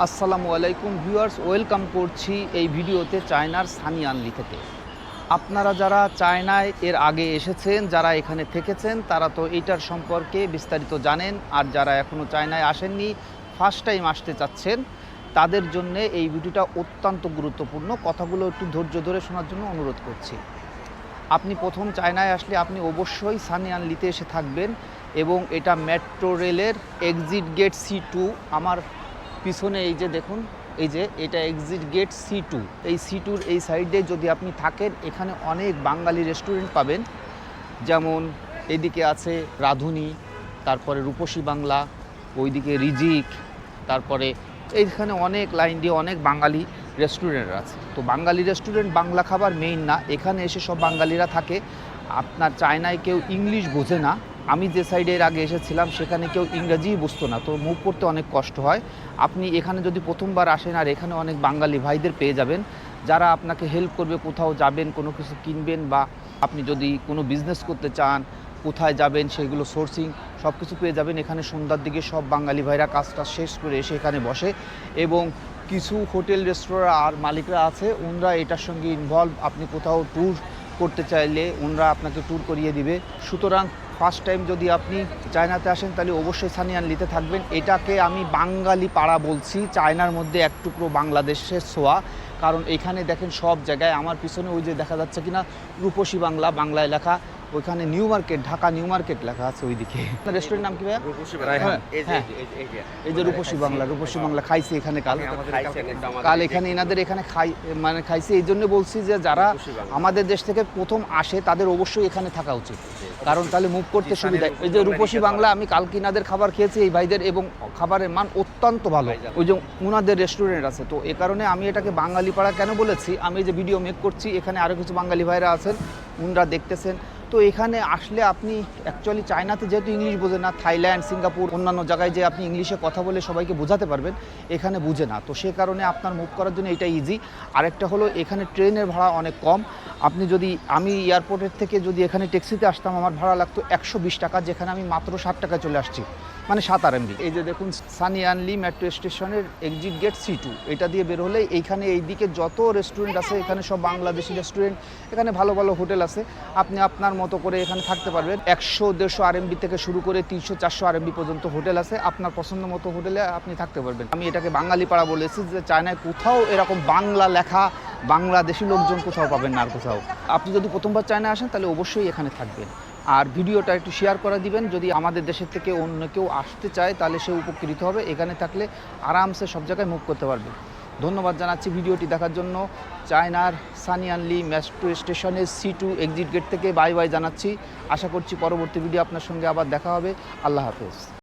আসসালামু আলাইকুম viewers, welcome করছি এই ভিডিওতে চায়নার সানিয়ানলি থেকে। আপনারা যারা চায়নায় এর আগে এসেছেন, যারা এখানে থেকেছেন, তারা তো এইটার সম্পর্কে বিস্তারিত জানেন। আর যারা এখনও চায়নায় আসেননি, ফার্স্ট টাইম আসতে চাচ্ছেন, তাদের জন্যে এই ভিডিওটা অত্যন্ত গুরুত্বপূর্ণ। কথাগুলো একটু ধৈর্য ধরে শোনার জন্য অনুরোধ করছি। আপনি প্রথম চায়নায় আসলে আপনি অবশ্যই সানিয়ানলিতে এসে থাকবেন, এবং এটা মেট্রো রেলের এক্সিট গেট C2। আমার পিছনে এই যে দেখুন, এই যে এটা এক্সিট গেট C2। এই C2-র এই সাইডে যদি আপনি থাকেন, এখানে অনেক বাঙালি রেস্টুরেন্ট পাবেন। যেমন এদিকে আছে রাঁধুনি, তারপরে রূপসী বাংলা, ওইদিকে রিজিক, তারপরে এইখানে অনেক লাইন দিয়ে অনেক বাঙালি রেস্টুরেন্ট আছে। তো বাঙালি রেস্টুরেন্ট, বাংলা খাবার মেইন না, এখানে এসে সব বাঙালিরা থাকে। আপনার চায়নায় কেউ ইংলিশ বোঝে না। আমি যে সাইডে এর আগে এসেছিলাম সেখানে কেউ ইংরাজিই বুঝতো না, তো মুভ করতে অনেক কষ্ট হয়। আপনি এখানে যদি প্রথমবার আসেন, আর এখানে অনেক বাঙালি ভাইদের পেয়ে যাবেন, যারা আপনাকে হেল্প করবে। কোথাও যাবেন, কোনো কিছু কিনবেন, বা আপনি যদি কোনো বিজনেস করতে চান, কোথায় যাবেন সেগুলো সোর্সিং সব কিছু পেয়ে যাবেন। এখানে সন্ধ্যার দিকে সব বাঙালি ভাইরা কাজটা শেষ করে এসে এখানে বসে, এবং কিছু হোটেল রেস্তোরাঁ আর মালিকরা আছে, ওনারা এটার সঙ্গে ইনভলভ। আপনি কোথাও ট্যুর করতে চাইলে ওনারা আপনাকে ট্যুর করিয়ে দিবে। সুতরাং ফার্স্ট টাইম যদি আপনি চায়নাতে আসেন, তাহলে অবশ্যই সানিয়ানলিতে থাকবেন। এটাকে আমি বাঙালি পাড়া বলছি, চায়নার মধ্যে এক টুকরো বাংলাদেশের ছোঁয়া। কারণ এখানে দেখেন সব জায়গায়, আমার পিছনে ওই যে দেখা যাচ্ছে কিনা রূপসী বাংলা, বাংলায় লেখা, ওইখানে new market, Dhaka new market লেখা আছে ওইদিকে। রেস্টুরেন্ট নাম কি ভাইয়া? হ্যাঁ, এই যে রূপসী বাংলা। রূপসী বাংলা খাইছি এখানে কাল এখানে এনাদের এখানে খাইছি। এই জন্য বলছি যে যারা আমাদের দেশ থেকে প্রথম আসে, তাদের অবশ্যই এখানে থাকা উচিত, কারণ তাহলে মুভ করতে সুবিধা। এই যে রূপসী বাংলা, আমি কালকে ইনাদের খাবার খেয়েছি এই ভাইদের, এবং খাবারের মান অত্যন্ত ভালো। ওই যে ওনাদের রেস্টুরেন্ট আছে, তো এ কারণে আমি এটাকে বাঙালি পাড়া কেন বলেছি। আমি যে ভিডিও মেক করছি, এখানে আরও কিছু বাঙালি ভাইরা আছেন, ওনারা দেখতেছেন। তো এখানে আসলে আপনি অ্যাকচুয়ালি চায়নাতে যেহেতু ইংলিশ বোঝে না, থাইল্যান্ড, সিঙ্গাপুর, অন্যান্য জায়গায় যে আপনি ইংলিশে কথা বলে সবাইকে বোঝাতে পারবেন, এখানে বুঝে না। তো সে কারণে আপনার মুভ করার জন্য এটা ইজি। আরেকটা হলো, এখানে ট্রেনের ভাড়া অনেক কম। আপনি যদি, আমি এয়ারপোর্টের থেকে যদি এখানে ট্যাক্সিতে আসতাম, আমার ভাড়া লাগতো 120 টাকা, যেখানে আমি মাত্র 60 টাকায় চলে আসছি, মানে 7 RMB। এই যে দেখুন সানিয়ানলি মেট্রো স্টেশনের এক্সিট গেট C2, এটা দিয়ে বের হলে এইখানে এইদিকে যত রেস্টুরেন্ট আছে, এখানে সব বাংলাদেশি রেস্টুরেন্ট। এখানে ভালো ভালো হোটেল আছে, আপনি আপনার মতো করে এখানে থাকতে পারবেন। 100-150 RMB থেকে শুরু করে 300-400 RMB পর্যন্ত হোটেল আছে। আপনার পছন্দ মতো হোটেলে আপনি থাকতে পারবেন। আমি এটাকে বাঙালি পাড়া বলেছি, যে চায়নায় কোথাও এরকম বাংলা লেখা বাংলাদেশি লোকজন কোথাও পাবেন না আর কোথাও। আপনি যদি প্রথমবার চায়না আসেন, তাহলে অবশ্যই এখানে থাকবেন। আর ভিডিওটা একটু শেয়ার করে দিবেন, যদি আমাদের দেশের থেকে অন্য কেউ আসতে চায়, তাহলে সে উপকৃত হবে। এখানে থাকলে আরামসে সব জায়গায় মুভ করতে পারবে। ধন্যবাদ জানাচ্ছি ভিডিওটি দেখার জন্য। চায়নার সানিয়ানলি মেট্রো স্টেশনের C2 এক্সিট গেট থেকে বাই বাই জানাচ্ছি। আশা করছি পরবর্তী ভিডিও আপনার সঙ্গে আবার দেখা হবে। আল্লাহ হাফেজ।